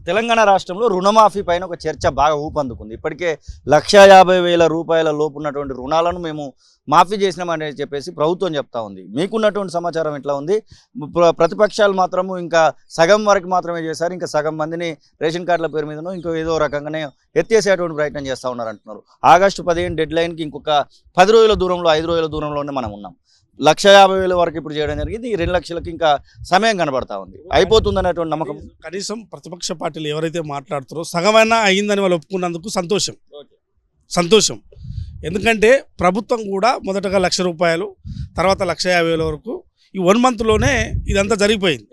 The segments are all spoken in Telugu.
తెలంగాణ రాష్ట్రంలో రుణమాఫీ పైన ఒక చర్చ బాగా ఊపందుకుంది. ఇప్పటికే 1,50,000 రూపాయల లోపు ఉన్నటువంటి రుణాలను మేము మాఫీ చేసినామని చెప్పేసి ప్రభుత్వం చెప్తా ఉంది. మీకున్నటువంటి సమాచారం ఎట్లా ఉంది? ప్రతిపక్షాలు మాత్రము ఇంకా సగం వరకు మాత్రమే చేశారు, ఇంకా సగం మందిని రేషన్ కార్డుల పేరు మీదనో ఇంకో ఏదో రకంగానే ఎత్తేసేటువంటి ప్రయత్నం చేస్తూ ఉన్నారంటున్నారు. ఆగస్టు 15 డెడ్ లైన్కి ఇంకొక 10 రోజుల దూరంలో, 5 రోజుల దూరంలోనే మనం ఉన్నాం. 1,50,000 వరకు ఇప్పుడు చేయడం జరిగింది. ఈ 2 లక్షలకి ఇంకా సమయం కనబడతా ఉంది. అయిపోతుంది అనేటువంటి నమ్మకం. కనీసం ప్రతిపక్ష పార్టీలు ఎవరైతే మాట్లాడుతారో సగమైనా అయ్యిందని వాళ్ళు ఒప్పుకున్నందుకు సంతోషం. ఎందుకంటే ప్రభుత్వం కూడా మొదటగా 1,00,000 రూపాయలు, తర్వాత 1,50,000 వరకు ఈ 1 మంత్లోనే ఇదంతా జరిగిపోయింది.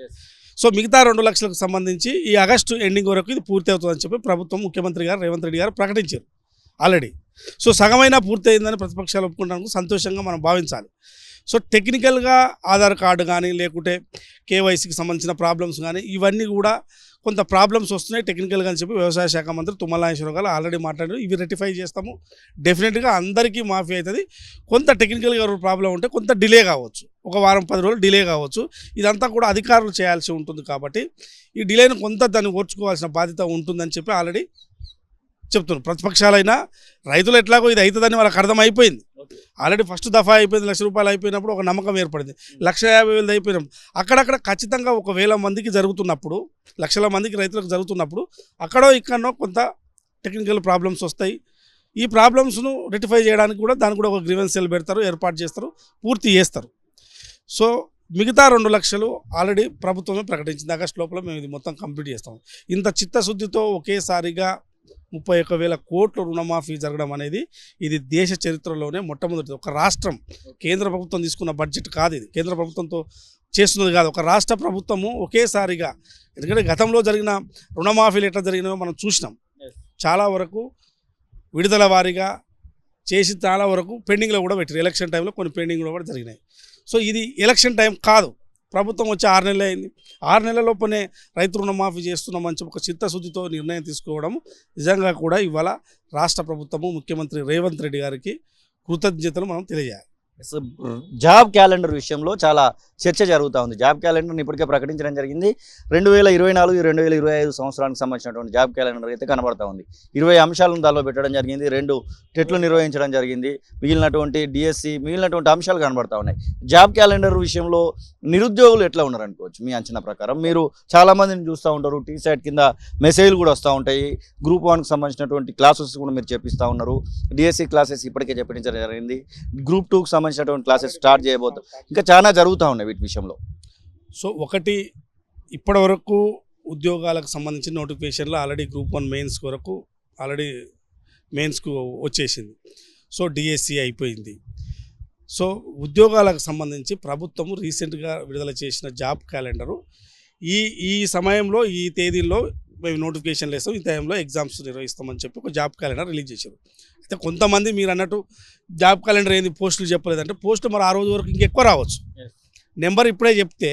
సో మిగతా 2 లక్షలకు సంబంధించి ఈ ఆగస్టు ఎండింగ్ వరకు ఇది పూర్తి అవుతుందని చెప్పి ప్రభుత్వం, ముఖ్యమంత్రి గారు రేవంత్ రెడ్డి గారు ప్రకటించారు ఆల్రెడీ. సో సగమైనా పూర్తి అయిందని ప్రతిపక్షాలు ఒప్పుకున్నందుకు సంతోషంగా మనం భావించాలి. సో టెక్నికల్గా ఆధార్ కార్డు కానీ, లేకుంటే కేవైసీకి సంబంధించిన ప్రాబ్లమ్స్ కానీ, ఇవన్నీ కూడా కొంత ప్రాబ్లమ్స్ వస్తున్నాయి టెక్నికల్గా అని చెప్పి వ్యవసాయ శాఖ మంత్రి తుమ్మల నాగేశ్వరరావు గారు ఆల్రెడీ మాట్లాడారు. ఇవి రెక్టిఫై చేస్తాము, డెఫినెట్గా అందరికీ మాఫీ అవుతుంది. కొంత టెక్నికల్గా ప్రాబ్లం ఉంటే కొంత డిలే కావచ్చు, ఒక వారం 10 రోజులు డిలే కావచ్చు. ఇదంతా కూడా అధికారులు చేయాల్సి ఉంటుంది. కాబట్టి ఈ డిలేను కొంత దాన్ని ఓర్చుకోవాల్సిన బాధ్యత ఉంటుందని చెప్పి ఆల్రెడీ చెప్తున్నారు. ప్రతిపక్షాలైనా రైతులు ఎట్లాగో ఇది అవుతుందని వాళ్ళకి అర్థమైపోయింది. ఆల్రెడీ ఫస్ట్ దఫా అయిపోయింది. 1,00,000 రూపాయలు అయిపోయినప్పుడు ఒక నమ్మకం ఏర్పడింది. 1,50,000 అయిపోయినప్పుడు అక్కడక్కడ ఖచ్చితంగా 1,000 మందికి జరుగుతున్నప్పుడు, లక్షల మందికి రైతులకు జరుగుతున్నప్పుడు అక్కడో ఇక్కడనో కొంత టెక్నికల్ ప్రాబ్లమ్స్ వస్తాయి. ఈ ప్రాబ్లమ్స్ను రెక్టిఫై చేయడానికి కూడా దానికి కూడా ఒక గ్రీవెన్స్ సెల్ పెడతారు, ఏర్పాటు చేస్తారు, పూర్తి చేస్తారు. సో మిగతా 2 లక్షలు ఆల్రెడీ ప్రభుత్వమే ప్రకటించింది. ఆగస్టు లోపల మేము ఇది మొత్తం కంప్లీట్ చేస్తాం. ఇంత చిత్తశుద్ధితో ఒకేసారిగా 31,000 కోట్ల రుణమాఫీ జరగడం అనేది ఇది దేశ చరిత్రలోనే మొట్టమొదటిది. ఒక రాష్ట్రం, కేంద్ర ప్రభుత్వం తీసుకున్న బడ్జెట్ కాదు ఇది, కేంద్ర ప్రభుత్వంతో చేస్తున్నది కాదు, ఒక రాష్ట్ర ప్రభుత్వము ఒకేసారిగా. ఎందుకంటే గతంలో జరిగిన రుణమాఫీలు ఎట్లా జరిగినాయో మనం చూసినాం. చాలా వరకు విడుదల వారీగా చేసి చాలా వరకు పెండింగ్లో కూడా పెట్టారు. ఎలక్షన్ టైంలో కొన్ని పెండింగ్లో కూడా జరిగినాయి. సో ఇది ఎలక్షన్ టైం కాదు, ప్రభుత్వం వచ్చి 6 నెలలు అయింది. 6 నెలల లోపనే రైతు రుణమాఫీ చేస్తున్నామని చెప్పి ఒక చిత్తశుద్ధితో నిర్ణయం తీసుకోవడం నిజంగా కూడా ఇవాళ రాష్ట్ర ప్రభుత్వము, ముఖ్యమంత్రి రేవంత్ రెడ్డి గారికి కృతజ్ఞతలు మనం తెలియజేయాలి. జాబ్ క్యాలెండర్ విషయంలో చాలా చర్చ జరుగుతూ ఉంది. జాబ్ క్యాలెండర్ని ఇప్పటికే ప్రకటించడం జరిగింది. 2024-2025 సంవత్సరానికి సంబంధించినటువంటి జాబ్ క్యాలెండర్ అయితే కనబడతా ఉంది. 20 అంశాలను దానిలో పెట్టడం జరిగింది. 2 టెట్లు నిర్వహించడం జరిగింది. మిగిలినటువంటి డిఎస్సి, మిగిలినటువంటి అంశాలు కనబడతా ఉన్నాయి. జాబ్ క్యాలెండర్ విషయంలో నిరుద్యోగులు ఎట్లా ఉన్నారు అనుకోవచ్చు మీ అంచనా ప్రకారం? మీరు చాలామందిని చూస్తూ ఉంటారు, టీసైట్ కింద మెసేజ్లు కూడా వస్తూ ఉంటాయి. గ్రూప్ 1కి సంబంధించినటువంటి క్లాసెస్ కూడా మీరు చెప్పిస్తూ ఉన్నారు. డిఎస్సి క్లాసెస్ ఇప్పటికే చెప్పించడం జరిగింది. గ్రూప్ 2కి సంబంధించినటువంటి క్లాసెస్ స్టార్ట్ చేయబోతాం. ఇంకా చాలా జరుగుతూ ఉన్నాయి వీటి విషయంలో. సో ఒకటి, ఇప్పటి వరకు ఉద్యోగాలకు సంబంధించిన నోటిఫికేషన్లో ఆల్రెడీ గ్రూప్ 1 మెయిన్స్ వరకు ఆల్రెడీ మెయిన్స్కు వచ్చేసింది. సో డిఎస్సి అయిపోయింది. సో ఉద్యోగాలకు సంబంధించి ప్రభుత్వము రీసెంట్గా విడుదల చేసిన జాబ్ క్యాలెండరు ఈ సమయంలో, ఈ తేదీల్లో మేము నోటిఫికేషన్లు వేస్తాం, ఈ టైంలో ఎగ్జామ్స్ నిర్వహిస్తామని చెప్పి ఒక జాబ్ క్యాలెండర్ రిలీజ్ చేశారు. అయితే కొంతమంది మీరు అన్నట్టు జాబ్ క్యాలెండర్ ఏంది, పోస్టులు చెప్పలేదంటే పోస్టు మరి ఆ రోజు వరకు ఇంకెక్కువ రావచ్చు. నెంబర్ ఇప్పుడే చెప్తే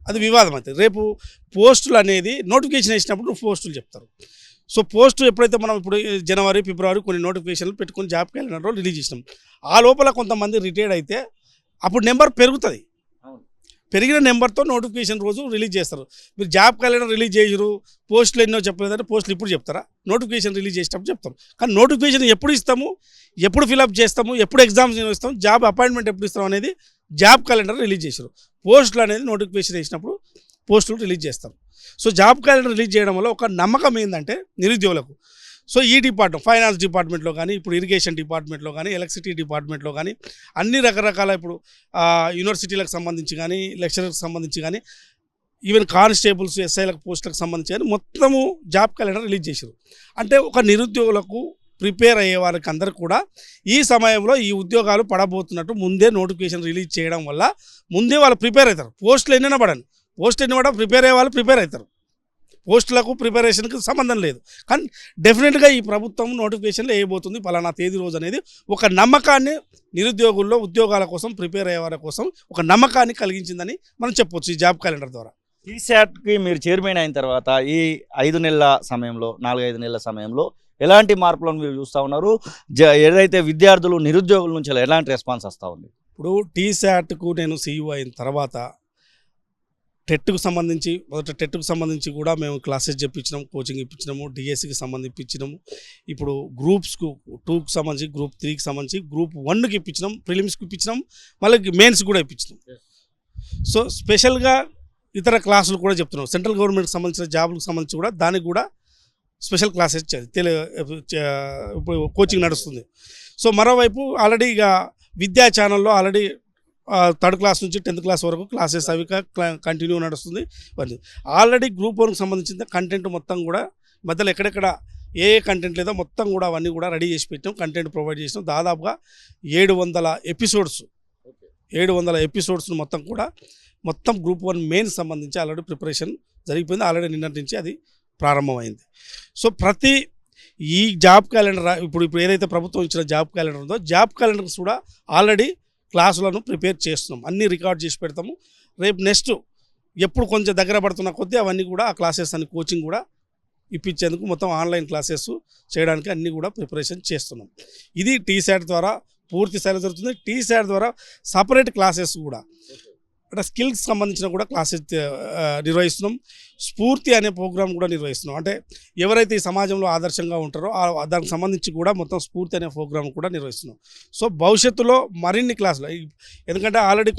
అది వివాదం అవుతుంది. రేపు పోస్టులు అనేది నోటిఫికేషన్ వేసినప్పుడు పోస్టులు చెప్తారు. సో పోస్టు ఎప్పుడైతే మనం ఇప్పుడు జనవరి, ఫిబ్రవరి కొన్ని నోటిఫికేషన్లు పెట్టుకొని జాబ్ క్యాలెండర్లో రిలీజ్ చేసినాం, ఆ లోపల కొంతమంది రిటైర్డ్ అయితే అప్పుడు నెంబర్ పెరుగుతుంది. పెరిగిన నెంబర్తో నోటిఫికేషన్ రోజు రిలీజ్ చేస్తారు. మీరు జాబ్ క్యాలెండర్ రిలీజ్ చేసారు, పోస్టులు ఎన్నో చెప్పలేదంటే పోస్టులు ఇప్పుడు చెప్తారా? నోటిఫికేషన్ రిలీజ్ చేసేటప్పుడు చెప్తాం. కానీ నోటిఫికేషన్ ఎప్పుడు ఇస్తాము, ఎప్పుడు ఫిలప్ చేస్తాము, ఎప్పుడు ఎగ్జామ్స్ నిర్వహిస్తాము, జాబ్ అపాయింట్మెంట్ ఎప్పుడు ఇస్తాం అనేది జాబ్ క్యాలెండర్ రిలీజ్ చేశారు. పోస్టులు అనేది నోటిఫికేషన్ వేసినప్పుడు పోస్టులు రిలీజ్ చేస్తాం. సో జాబ్ క్యాలెండర్ రిలీజ్ చేయడం వల్ల ఒక నమ్మకం ఏంటంటే నిరుద్యోగులకు, సో ఈ డిపార్ట్మెంట్, ఫైనాన్స్ డిపార్ట్మెంట్లో కానీ, ఇప్పుడు ఇరిగేషన్ డిపార్ట్మెంట్లో కానీ, ఎలక్ట్రిసిటీ డిపార్ట్మెంట్లో కానీ, అన్ని రకరకాల ఇప్పుడు యూనివర్సిటీలకు సంబంధించి కానీ, లెక్చరర్కి సంబంధించి కానీ, ఈవెన్ కానిస్టేబుల్స్, ఎస్ఐలకు పోస్టులకు సంబంధించి కానీ మొత్తము జాబ్ క్యాలెండర్ రిలీజ్ చేశారు. అంటే ఒక నిరుద్యోగులకు ప్రిపేర్ అయ్యే వారికి అందరూ కూడా ఈ సమయంలో ఈ ఉద్యోగాలు పడబోతున్నట్టు ముందే నోటిఫికేషన్ రిలీజ్ చేయడం వల్ల ముందే వాళ్ళు ప్రిపేర్ అవుతారు. పోస్టులు ఎన్నైనా పడండి, పోస్ట్ ఎన్ని పడ ప్రిపేర్ అయ్యే వాళ్ళు ప్రిపేర్ అవుతారు. పోస్టులకు ప్రిపరేషన్కి సంబంధం లేదు. కానీ డెఫినెట్గా ఈ ప్రభుత్వం నోటిఫికేషన్లు వేయబోతుంది పలానా తేదీ రోజు అనేది ఒక నమ్మకాన్ని నిరుద్యోగుల్లో, ఉద్యోగాల కోసం ప్రిపేర్ అయ్యే వారి కోసం ఒక నమ్మకాన్ని కలిగించిందని మనం చెప్పొచ్చు ఈ జాబ్ క్యాలెండర్ ద్వారా. టీశాట్కి మీరు చైర్మన్ అయిన తర్వాత ఈ 5 నెలల సమయంలో, 4-5 నెలల సమయంలో ఎలాంటి మార్పులను మీరు చూస్తూ ఉన్నారు? ఏదైతే విద్యార్థులు, నిరుద్యోగుల నుంచి ఎలాంటి రెస్పాన్స్ వస్తూ ఉంది? ఇప్పుడు టీశాట్కు నేను సీఈఓ అయిన తర్వాత టెట్కు సంబంధించి మొదట టెట్కు సంబంధించి కూడా మేము క్లాసెస్ చెప్పించినాము, కోచింగ్ ఇప్పించినాము, డిఎస్సికి సంబంధించి ఇప్పించినాము. ఇప్పుడు గ్రూప్స్కు 2కి సంబంధించి, గ్రూప్ 3కి సంబంధించి, గ్రూప్ 1కి ఇప్పించినాం, ప్రిలిమ్స్కి ఇప్పించినాం, మళ్ళీ మెయిన్స్ కూడా ఇప్పించినాం. సో స్పెషల్గా ఇతర క్లాసులు కూడా చెప్తున్నాం. సెంట్రల్ గవర్నమెంట్కి సంబంధించిన జాబులకు సంబంధించి కూడా దానికి కూడా స్పెషల్ క్లాసెస్ ఇప్పుడు కోచింగ్ నడుస్తుంది. సో మరోవైపు ఆల్రెడీ ఇక విద్యా ఛానల్లో ఆల్రెడీ 3rd క్లాస్ నుంచి 10th క్లాస్ వరకు క్లాసెస్ అవి కంటిన్యూ నడుస్తుంది. ఆల్రెడీ గ్రూప్ 1కి సంబంధించిన కంటెంట్ మొత్తం కూడా మధ్యలో ఎక్కడెక్కడ ఏ కంటెంట్ లేదో మొత్తం కూడా అవన్నీ కూడా రెడీ చేసి పెట్టాం, కంటెంట్ ప్రొవైడ్ చేసినాం. దాదాపుగా 700 ఎపిసోడ్స్ను మొత్తం గ్రూప్ 1 మెయిన్స్ సంబంధించి ఆల్రెడీ ప్రిపరేషన్ జరిగిపోయింది. ఆల్రెడీ నిన్నటి నుంచి అది ప్రారంభమైంది. సో ప్రతి ఈ జాబ్ క్యాలెండర్ ఇప్పుడు ఏదైతే ప్రభుత్వం ఇచ్చిన జాబ్ క్యాలెండర్ ఉందో జాబ్ క్యాలెండర్స్ కూడా ఆల్రెడీ క్లాసులను ప్రిపేర్ చేస్తున్నాం, అన్నీ రికార్డ్ చేసి పెడతాము. రేపు నెక్స్ట్ ఎప్పుడు కొంచెం దగ్గర పడుతున్న కొద్దీ అవన్నీ కూడా ఆ క్లాసెస్ అన్ని కోచింగ్ కూడా ఇప్పించేందుకు మొత్తం ఆన్లైన్ క్లాసెస్ చేయడానికి అన్నీ కూడా ప్రిపరేషన్ చేస్తున్నాం. ఇది టీశాట్ ద్వారా పూర్తి స్థాయిలో జరుగుతుంది. టీశాట్ ద్వారా సపరేట్ క్లాసెస్ కూడా అంటే స్కిల్స్ సంబంధించిన కూడా క్లాసెస్ నిర్వహిస్తున్నాం. స్ఫూర్తి అనే ప్రోగ్రామ్ కూడా నిర్వహిస్తున్నాం. అంటే ఎవరైతే ఈ సమాజంలో ఆదర్శంగా ఉంటారో దానికి సంబంధించి కూడా మొత్తం స్ఫూర్తి అనే ప్రోగ్రామ్ కూడా నిర్వహిస్తున్నాం. సో భవిష్యత్తులో మరిన్ని క్లాసులు, ఎందుకంటే ఆల్రెడీ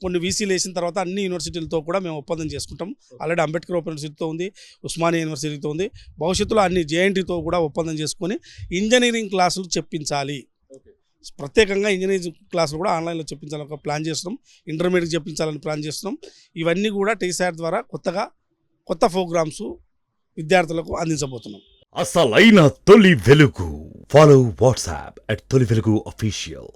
కొన్ని వీసీలు వేసిన తర్వాత అన్ని యూనివర్సిటీలతో కూడా మేము ఒప్పందం చేసుకుంటాం. ఆల్రెడీ అంబేద్కర్ ఓపెన్ యూనివర్సిటీతో ఉంది, ఉస్మానియా యూనివర్సిటీతో ఉంది. భవిష్యత్తులో అన్ని జేఎన్టీతో కూడా ఒప్పందం చేసుకొని ఇంజనీరింగ్ క్లాసులు చెప్పించాలి. ప్రత్యేకంగా ఇంజనీరింగ్ క్లాసులు కూడా ఆన్లైన్లో చెప్పించాలని ఒక ప్లాన్ చేస్తున్నాం. ఇంటర్మీడియట్ చెప్పించాలని ప్లాన్ చేస్తున్నాం. ఇవన్నీ కూడా టీశాట్ ద్వారా కొత్త ప్రోగ్రామ్స్ విద్యార్థులకు అందించబోతున్నాం. అసలైన తొలి వెలుగు. ఫాలో వాట్సాప్ @తొలి వెలుగు official.